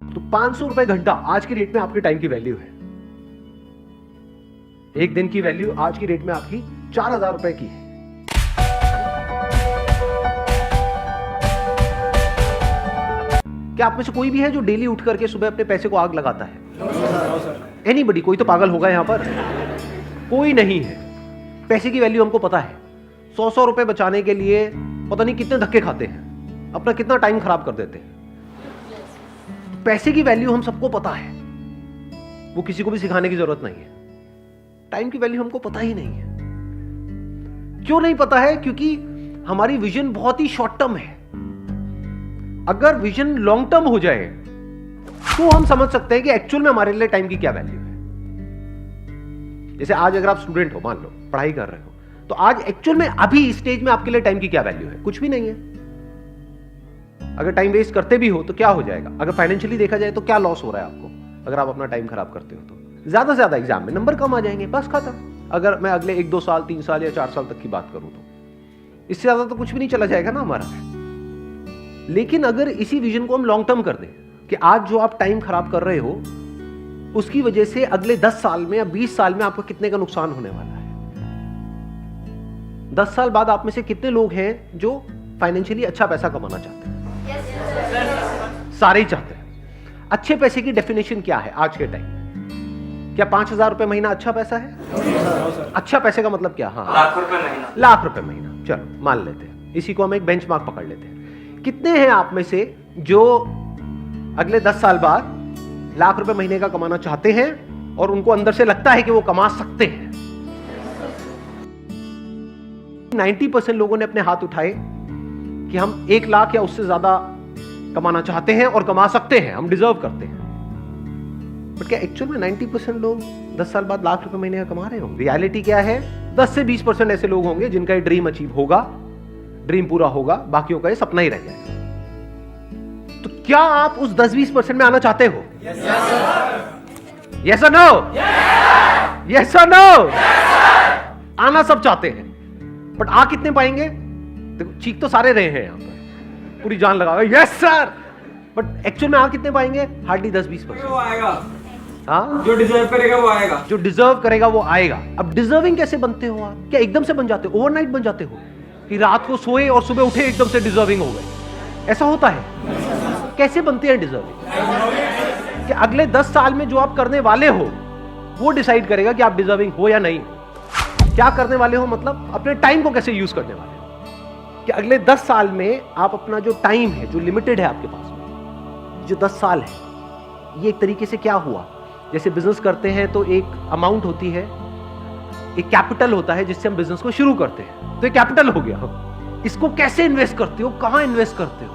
तो 500 रुपए घंटा आज की रेट में आपके टाइम की वैल्यू है। एक दिन की वैल्यू आज की रेट में आपकी 4000 रुपए की है। क्या आप में से कोई भी है जो डेली उठ करके सुबह अपने पैसे को आग लगाता है? एनीबडी? कोई तो पागल होगा यहां पर, कोई नहीं है। पैसे की वैल्यू हमको पता है। 100 रुपए बचाने के लिए पता नहीं कितने धक्के खाते हैं, अपना कितना टाइम खराब कर देते हैं। पैसे की वैल्यू हम सबको पता है, वो किसी को भी सिखाने की जरूरत नहीं है। टाइम की वैल्यू हमको पता ही नहीं है। क्यों नहीं पता है? क्योंकि हमारी विजन बहुत ही शॉर्ट टर्म है। अगर विजन लॉन्ग टर्म हो जाए तो हम समझ सकते हैं कि एक्चुअल में हमारे लिए टाइम की क्या वैल्यू है। जैसे आज अगर आप स्टूडेंट हो, मान लो पढ़ाई कर रहे हो, तो आज एक्चुअल में अभी इस स्टेज में आपके लिए टाइम की क्या वैल्यू है? कुछ भी नहीं है। अगर टाइम वेस्ट करते भी हो तो क्या हो जाएगा? अगर फाइनेंशियली देखा जाए तो क्या लॉस हो रहा है आपको अगर आप अपना टाइम खराब करते हो? तो ज्यादा से ज्यादा एग्जाम में नंबर कम आ जाएंगे, बस खत्म। अगर मैं अगले 1-2 साल, 3 साल या 4 साल तक की बात करूं तो इससे ज्यादा तो कुछ भी नहीं चला जाएगा ना हमारा। लेकिन अगर इसी विजन को हम लॉन्ग टर्म कर दें कि आज जो आप टाइम खराब कर रहे हो उसकी वजह से अगले 10 साल में या 20 साल में आपको कितने का नुकसान होने वाला है। 10 साल बाद आप में से कितने लोग हैं जो फाइनेंशियली अच्छा पैसा कमाना चाहते हैं? सारे ही चाहते हैं। अच्छे पैसे की डेफिनेशन क्या है आज के टाइम में? क्या 5000 रुपए महीना अच्छा पैसा है? अच्छा पैसे का मतलब क्या? हाँ, लाख रुपए महीना। लाख रुपए महीना, चलो मान लेते हैं। इसी को हम एक बेंचमार्क पकड़ लेते हैं। कितने हैं आप में से जो अगले 10 साल बाद लाख रुपए महीने का कमाना चाहते हैं और उनको अंदर से लगता है कि वो कमा सकते हैं? 90% लोगों ने अपने हाथ उठाए कि हम 1 लाख या उससे ज्यादा कमाना चाहते हैं और कमा सकते हैं, हम डिजर्व करते हैं। बट क्या एक्चुअल में 90% लोग 10 साल बाद लाख रुपए महीने का कमा रहे होंगे? रियलिटी क्या है? 10 से 20% ऐसे लोग होंगे जिनका ये ड्रीम अचीव होगा, ड्रीम पूरा होगा, बाकियों का ये सपना ही रह जाएगा। तो क्या आप उस 10-20% में आना चाहते हो? यस और नो? यस और नो? आना सब चाहते हैं, बट आ कितने पाएंगे? देखो, चीख तो सारे रहे हैं यहां पर, पूरी जान लगा यस सर, बट एक्चुअल में आ कितने पाएंगे? हार्डली 10-20%। वो आएगा, हाँ, जो डिजर्व करेगा वो आएगा। जो डिजर्व करेगा वो आएगा। अब डिजर्विंग कैसे बनते हो आप? क्या एकदम से बन जाते हो? ओवरनाइट बन जाते हो कि रात को सोए और सुबह उठे एकदम से डिजर्विंग हो गए? ऐसा होता है? कैसे बनते हैं डिजर्विंग? कि अगले 10 साल में जो आप करने वाले हो वो डिसाइड करेगा कि आप डिजर्विंग हो या नहीं। क्या करने वाले हो मतलब अपने टाइम को कैसे यूज करने वाले हो। कि अगले 10 साल में आप अपना जो टाइम है, जो लिमिटेड है आपके पास में, जो 10 साल है, ये एक तरीके से क्या हुआ, जैसे बिजनेस करते हैं तो एक अमाउंट होती है, एक कैपिटल होता है जिससे हम बिजनेस को शुरू करते हैं, तो एक कैपिटल हो गया। इसको कैसे इन्वेस्ट करते हो, कहां इन्वेस्ट करते हो?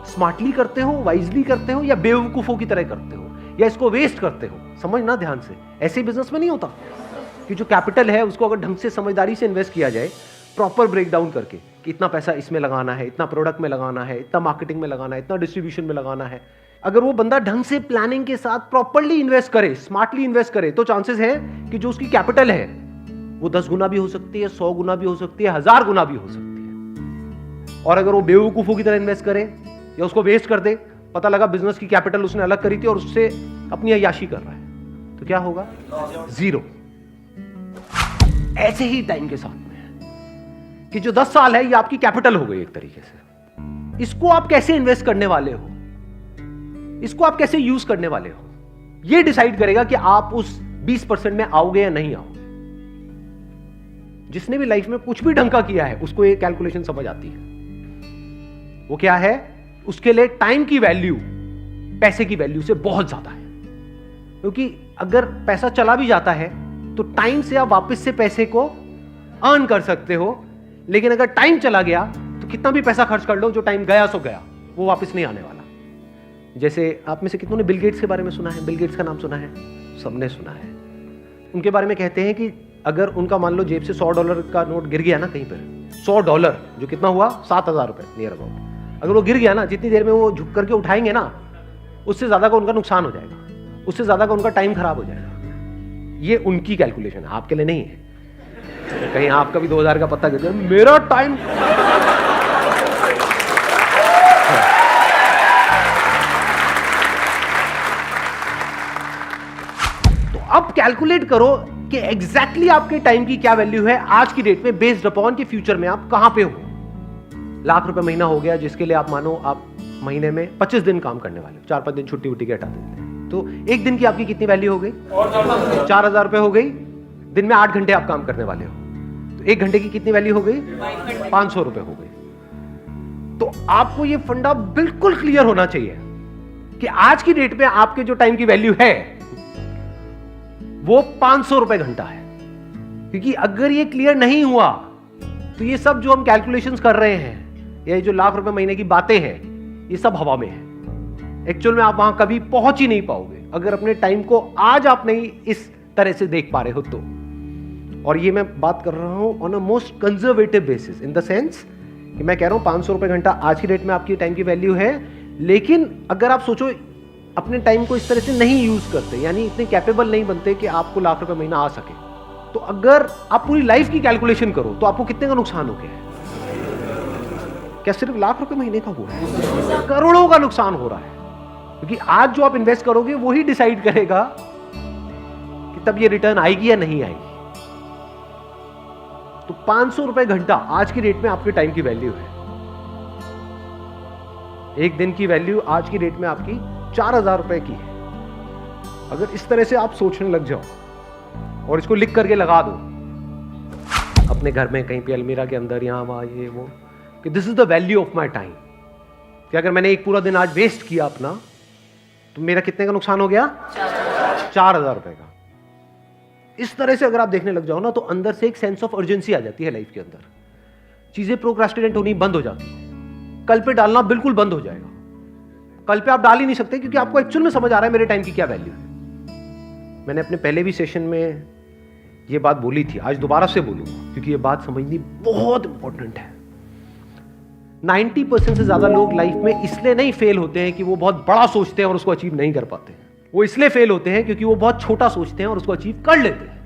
स्मार्टली करते हो, वाइजली करते हो, या बेवकूफों की तरह करते हो, या इसको वेस्ट करते हो? समझना ध्यान से, ऐसे बिजनेस में नहीं होता कि जो कैपिटल है उसको अगर ढंग से समझदारी से इन्वेस्ट किया जाए, प्रॉपर ब्रेक डाउन करके कि इतना पैसा इसमें लगाना है, इतना प्रोडक्ट में लगाना है, इतना मार्केटिंग में लगाना है, इतना डिस्ट्रीब्यूशन में लगाना है। अगर वो बंदा ढंग से प्लानिंग के साथ प्रॉपरली इन्वेस्ट करे, स्मार्टली इन्वेस्ट करे, तो चांसेस है कि जो उसकी कैपिटल है वो 10 गुना भी हो सकती है, 100 गुना भी हो सकती है, 1000 गुना भी हो सकती है। और अगर वो बेवकूफों की तरह इन्वेस्ट करे या उसको वेस्ट कर दे, पता लगा बिजनेस की कैपिटल उसने अलग करी थी और उससे अपनी अय्याशी कर रहा है, तो क्या होगा? 0। ऐसे ही टाइम के साथ में कि जो 10 साल है ये आपकी कैपिटल हो गई एक तरीके से। इसको आप कैसे इन्वेस्ट करने वाले हो, इसको आप कैसे यूज करने वाले हो, ये डिसाइड करेगा कि आप उस 20% में आओगे या नहीं आओगे। जिसने भी लाइफ में कुछ भी ढंग का किया है उसको ये कैलकुलेशन समझ आती है। वो क्या है? उसके लिए टाइम की वैल्यू पैसे की वैल्यू से बहुत ज्यादा है। क्योंकि अगर पैसा चला भी जाता है तो टाइम से आप वापस से पैसे को अर्न कर सकते हो, लेकिन अगर टाइम चला गया तो कितना भी पैसा खर्च कर लो, जो टाइम गया सो गया, वो वापस नहीं आने वाला। जैसे आप में से कितनों ने बिल गेट्स के बारे में सुना है? बिल गेट्स का नाम सुना है? सबने सुना है। उनके बारे में कहते हैं कि अगर उनका मान लो जेब से $100 का नोट गिर गया ना कहीं पर, $100 जो कितना हुआ? 7000 रुपए नियर अबाउट। अगर वो गिर गया ना, जितनी देर में वो झुक करके उठाएंगे ना, उससे ज्यादा का उनका नुकसान हो जाएगा, उससे ज्यादा का उनका टाइम खराब हो जाएगा। ये उनकी कैलकुलेशन है, आपके लिए नहीं है। कहीं आपका भी 2000 का पत्ता गिर जाए, मेरा टाइम अब कैलकुलेट करो कि एग्जैक्टली आपके टाइम की क्या वैल्यू है आज की डेट में, बेस्ड अपॉन कि फ्यूचर में आप कहां पे हो। लाख रुपए महीना हो गया, जिसके लिए आप मानो आप महीने में 25 दिन काम करने वाले हो, 4-5 दिन छुट्टी उट्टी के हटा देते हैं, तो एक दिन की आपकी कितनी वैल्यू हो गई? 4,000 रुपए हो गई। दिन में 8 घंटे आप काम करने वाले हो, तो 1 घंटे की कितनी वैल्यू हो गई? 500 रुपए हो गई। तो आपको ये फंडा बिल्कुल क्लियर होना चाहिए कि आज की डेट में आपके जो टाइम की वैल्यू है वो 500 रुपए घंटा है। क्योंकि अगर ये क्लियर नहीं हुआ तो ये सब जो हम कैलकुलेशंस कर रहे हैं, ये जो लाख रुपए महीने की बातें हैं, ये सब हवा में है। एक्चुअल में आप वहां कभी पहुंच ही नहीं पाओगे अगर अपने टाइम को आज आप नहीं इस तरह से देख पा रहे हो तो। और ये मैं बात कर रहा हूं on a most conservative basis, in the sense कि मैं कह रहा हूं 500 रुपए घंटा आज की डेट में आपकी टाइम की वैल्यू है। लेकिन अगर आप सोचो अपने टाइम को इस तरह से नहीं यूज करते, यानी इतने कैपेबल नहीं बनते कि आपको लाख रुपए महीना आ सके, तो अगर आप पूरी लाइफ की कैलकुलेशन करो तो आपको कितने का नुकसान हो गया है? क्या सिर्फ लाख रुपए महीने का हुआ है? करोड़ों का नुकसान हो रहा है। क्योंकि आज जो आप इन्वेस्ट करोगे वही डिसाइड करेगा कि तब ये रिटर्न आएगी या नहीं आएगी। तो 500 रुपए घंटा आज की डेट में आपके टाइम की वैल्यू है। एक दिन की वैल्यू आज की डेट में आपकी 4,000 रुपए की है। अगर इस तरह से आप सोचने लग जाओ और इसको लिख करके लगा दो अपने घर में कहीं पे अलमीरा के अंदर, यहां वहां, ये वो, कि this is the value of my time, कि अगर मैंने एक पूरा दिन आज वेस्ट किया अपना तो मेरा कितने का नुकसान हो गया? 4,000 रुपए का। इस तरह से अगर आप देखने लग जाओ ना तो अंदर से एक सेंस ऑफ अर्जेंसी आ जाती है लाइफ के अंदर। चीजें प्रोक्रास्टिनेट होनी बंद हो जाती है, कल पे डालना बिल्कुल बंद हो जाएगा। कल पे आप डाल ही नहीं सकते क्योंकि आपको एक्चुअल में समझ आ रहा है मेरे टाइम की क्या वैल्यू है। मैंने अपने पहले भी सेशन में ये बात बोली थी, आज दोबारा से बोलूंगा क्योंकि ये बात समझनी बहुत इंपॉर्टेंट है। 90% से ज्यादा लोग लाइफ में इसलिए नहीं फेल होते हैं कि वो बहुत बड़ा सोचते हैं और उसको अचीव नहीं कर पाते हैं। वो इसलिए फेल होते हैं क्योंकि वो बहुत छोटा सोचते हैं और उसको अचीव कर लेते हैं।